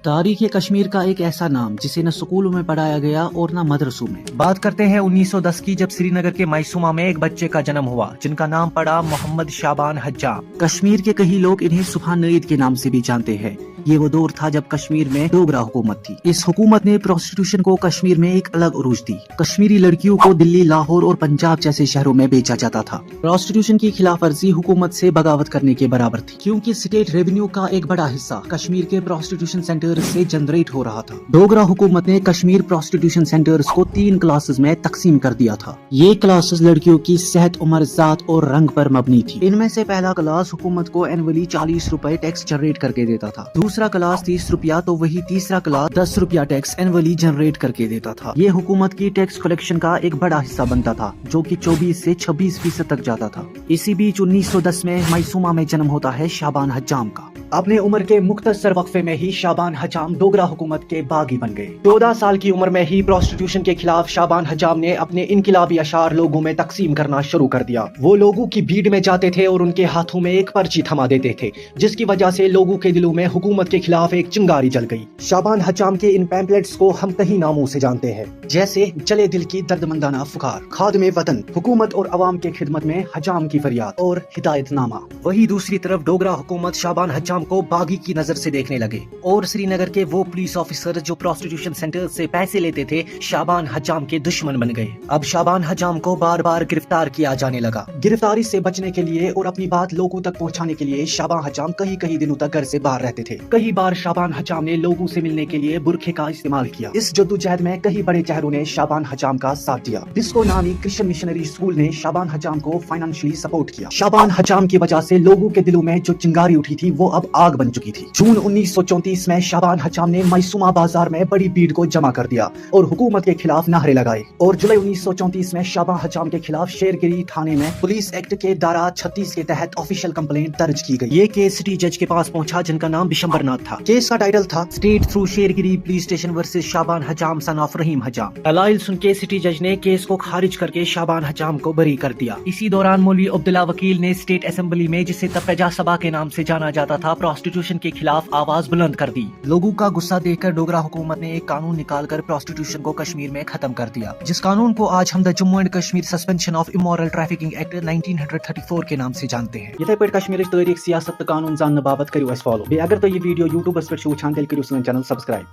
تاریخ کشمیر کا ایک ایسا نام جسے نہ سکولوں میں پڑھایا گیا اور نہ مدرسوں میں۔ بات کرتے ہیں 1910 کی، جب سری نگر کے میسوما میں ایک بچے کا جنم ہوا جن کا نام پڑا محمد شعبان حجام۔ کشمیر کے کئی لوگ انہیں سبحان نعید کے نام سے بھی جانتے ہیں۔ یہ وہ دور تھا جب کشمیر میں ڈوگرا حکومت تھی۔ اس حکومت نے پروسٹیٹیوشن کو کشمیر میں ایک الگ عروج دی۔ کشمیری لڑکیوں کو دلی، لاہور اور پنجاب جیسے شہروں میں بیچا جاتا تھا۔ پروسٹیٹیوشن کی خلاف ورزی حکومت سے بغاوت کرنے کے برابر تھی، کیونکہ اسٹیٹ ریونیو کا ایک بڑا حصہ کشمیر کے پروسٹیٹیوشن سینٹر سے جنریٹ ہو رہا تھا۔ ڈوگرا حکومت نے کشمیر پروسٹیٹیوشن سینٹرز کو 3 کلاسز میں تقسیم کر دیا تھا۔ یہ کلاسز لڑکیوں کی صحت، عمر، ذات اور رنگ پر مبنی تھی۔ ان میں سے پہلا کلاس حکومت کو اینولی 40 روپے ٹیکس جنریٹ کر کے دیتا تھا، دوسرا کلاس 30 روپیہ تو وہی تیسرا کلاس 10 روپیہ ٹیکس اینولی جنریٹ کر کے دیتا تھا۔ یہ حکومت کی ٹیکس کلیکشن کا ایک بڑا حصہ بنتا تھا، جو کہ 24 سے 26% تک جاتا تھا۔ اسی بیچ 1910 میں میسوما میں جنم ہوتا ہے شعبان حجام کا۔ اپنے عمر کے مختصر وقفے میں ہی شعبان حجام ڈوگرا حکومت کے باغی بن گئے۔ 14 سال کی عمر میں ہی پروسٹیٹیوشن کے خلاف شعبان حجام نے اپنے انقلابی اشعار لوگوں میں تقسیم کرنا شروع کر دیا۔ وہ لوگوں کی بھیڑ میں جاتے تھے اور ان کے ہاتھوں میں ایک پرچی تھما دیتے تھے، جس کی وجہ سے لوگوں کے دلوں میں حکومت کے خلاف ایک چنگاری جل گئی۔ شعبان حجام کے ان پیمپلیٹس کو ہم کئی ناموں سے جانتے ہیں، جیسے جلے دل کی دردمندانہ فکار، خادم وطن، حکومت اور عوام کے خدمت میں حجام کی فریاد اور ہدایت نامہ۔ وہی دوسری طرف ڈوگرا حکومت شعبان حجام کو باغی کی نظر سے دیکھنے لگے اور سری نگر کے وہ پولیس آفیسر جو پروسٹیٹیوشن سینٹر سے پیسے لیتے تھے شعبان حجام کے دشمن بن گئے۔ اب شعبان حجام کو بار بار گرفتار کیا جانے لگا۔ گرفتاری سے بچنے کے لیے اور اپنی بات لوگوں تک پہنچانے کے لیے شعبان حجام کئی دنوں تک گھر سے باہر رہتے تھے۔ کئی بار شعبان حجام نے لوگوں سے ملنے کے لیے برقعے کا استعمال کیا۔ اس جدوجہد میں کئی بڑے چہروں نے شعبان حجام کا ساتھ دیا۔ بسکو نامی کرسچن مشنری اسکول نے شعبان حجام کو فائنانشلی سپورٹ کیا۔ شعبان حجام کی وجہ سے لوگوں کے دلوں میں جو چنگاری اٹھی تھی وہ اب آگ بن چکی تھی۔ جون 1934 میں شعبان حجام نے میسوما بازار میں بڑی بھیڑ کو جمع کر دیا اور حکومت کے خلاف نعرے لگائے، اور جولائی 1934 میں شعبان حجام کے خلاف شیرگیری تھانے میں پولیس ایکٹ کے دھارا 36 کے تحت آفیشیل کمپلینٹ درج کی گئی۔ یہ کیس سٹی جج کے پاس پہنچا جن کا نام بشمبر ناتھ تھا۔ کیس کا ٹائٹل تھا state through Shergiri police station versus Shaban Hajam son of رحیم حجام۔ دلائل سن کے سٹی جج نے کیس کو خارج کر کے شعبان حجام کو بری کر دیا۔ اسی دوران مولوی عبداللہ وکیل نے اسٹیٹ اسمبلی میں، جسے تب پرجا سبھا کے نام سے جانا جاتا تھا، پروسٹیٹیوشن کے خلاف آواز بلند کر دی۔ لوگوں کا غصہ دیکھ کر ڈوگرا حکومت نے ایک قانون نکال کر پروسٹیٹیوشن کو کشمیر میں ختم کر دیا، جس قانون کو آج ہم the Jammu and Kashmir suspension of immoral trafficking act 1934 کے نام سے جانتے ہیں۔ یتھے پٲٹھۍ کشمیرٕچ تٲریٖخ، سیاست تہٕ قانون زاننہٕ باپتھ کٔرِو اَسہِ فالو۔ بیٚیہِ اگر تُہۍ یہِ ویڈیو یوٗٹیوٗبس پٮ۪ٹھ چھِو وٕچھان تیٚلہِ کٔرِو سٲنۍ چینل سبسکرایب۔